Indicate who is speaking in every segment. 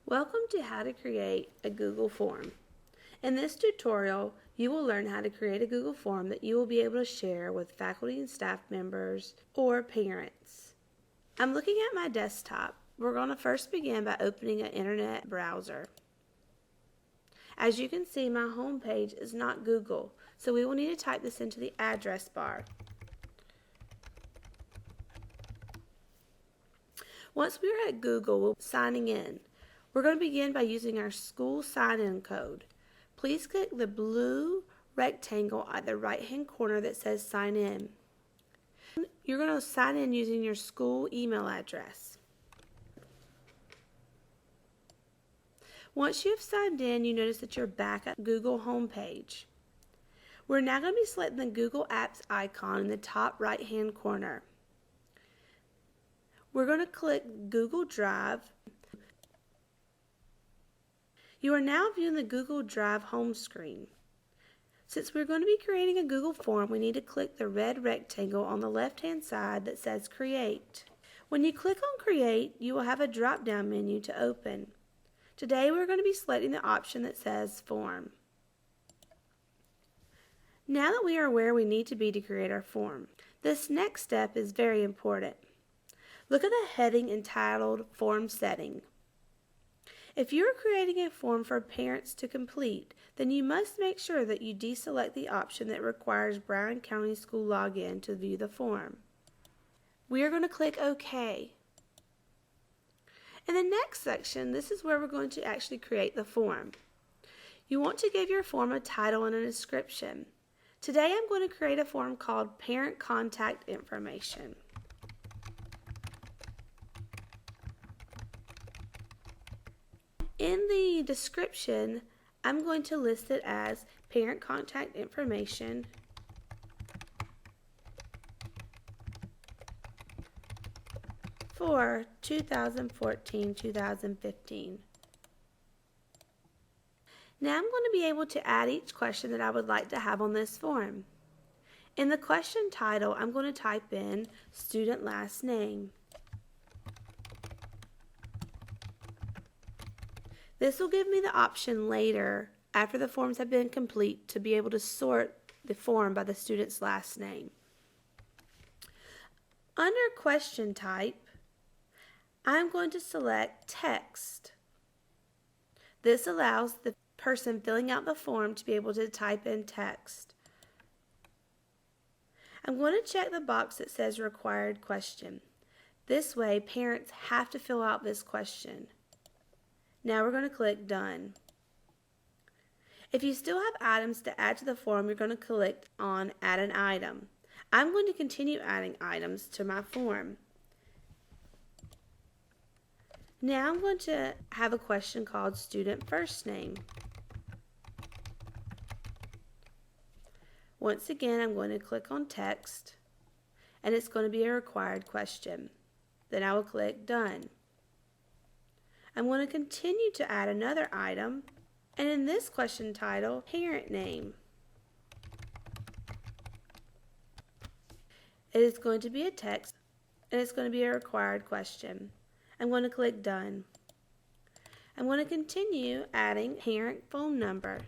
Speaker 1: Welcome to how to create a Google form. In this tutorial, you will learn how to create a Google form that you will be able to share with faculty and staff members or parents. I'm looking at my desktop. We're going to first begin by opening an internet browser. As you can see, my home page is not Google, so we will need to type this into the address bar. Once we are at Google, we'll be signing in. We're going to begin by using our school sign-in code. Please click the blue rectangle at the right-hand corner that says Sign In. You're going to sign in using your school email address. Once you've signed in, you notice that you're back at Google homepage. We're now going to be selecting the Google Apps icon in the top right-hand corner. We're going to click Google Drive. You are now viewing the Google Drive home screen. Since we're going to be creating a Google form, we need to click the red rectangle on the left-hand side that says Create. When you click on Create, you will have a drop-down menu to open. Today we're going to be selecting the option that says Form. Now that we are where we need to be to create our form, this next step is very important. Look at the heading entitled Form Setting. If you are creating a form for parents to complete, then you must make sure that you deselect the option that requires Broward County School login to view the form. We are going to click OK. In the next section, this is where we're going to actually create the form. You want to give your form a title and a description. Today I'm going to create a form called Parent Contact Information. In the description, I'm going to list it as Parent Contact Information for 2014-2015. Now I'm going to be able to add each question that I would like to have on this form. In the question title, I'm going to type in student last name. This will give me the option later, after the forms have been complete, to be able to sort the form by the student's last name. Under question type, I'm going to select text. This allows the person filling out the form to be able to type in text. I'm going to check the box that says required question. This way, parents have to fill out this question. Now we're going to click Done. If you still have items to add to the form, you're going to click on Add an Item. I'm going to continue adding items to my form. Now I'm going to have a question called Student First Name. Once again, I'm going to click on Text, and it's going to be a required question. Then I will click Done. I'm going to continue to add another item, and in this question title, Parent Name. It is going to be a text, and it's going to be a required question. I'm going to click Done. I'm going to continue adding parent phone number.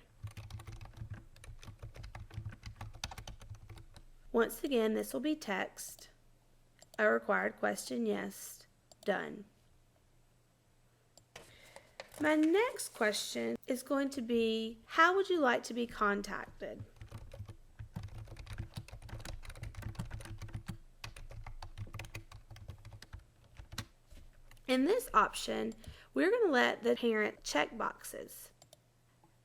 Speaker 1: Once again, this will be text, a required question, yes, done. My next question is going to be, how would you like to be contacted? In this option, we're going to let the parent check boxes.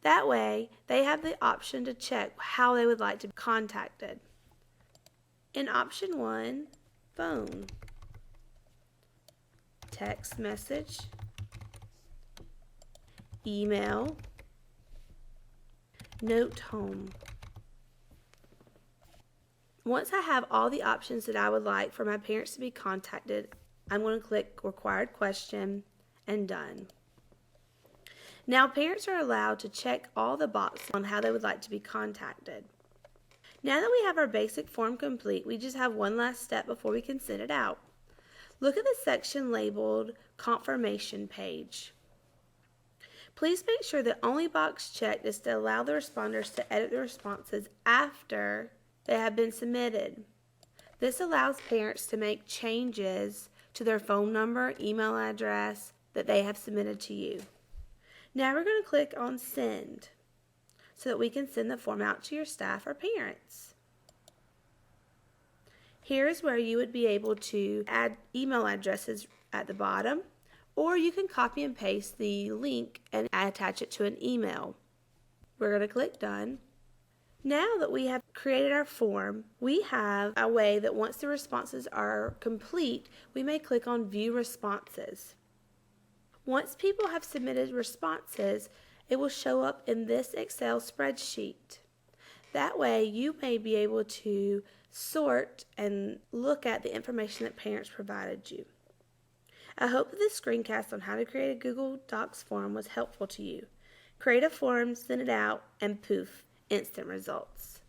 Speaker 1: That way, they have the option to check how they would like to be contacted. In option 1, phone, text message, email, note home. Once I have all the options that I would like for my parents to be contacted, I'm going to click Required Question and Done. Now parents are allowed to check all the boxes on how they would like to be contacted. Now that we have our basic form complete, we just have one last step before we can send it out. Look at the section labeled Confirmation Page. Please make sure the only box checked is to allow the responders to edit the responses after they have been submitted. This allows parents to make changes to their phone number, email address that they have submitted to you. Now we're going to click on Send so that we can send the form out to your staff or parents. Here is where you would be able to add email addresses at the bottom, or you can copy and paste the link and attach it to an email. We're going to click Done. Now that we have created our form, we have a way that once the responses are complete, we may click on View Responses. Once people have submitted responses, it will show up in this Excel spreadsheet. That way you may be able to sort and look at the information that parents provided you. I hope that this screencast on how to create a Google Docs form was helpful to you. Create a form, send it out, and poof, instant results.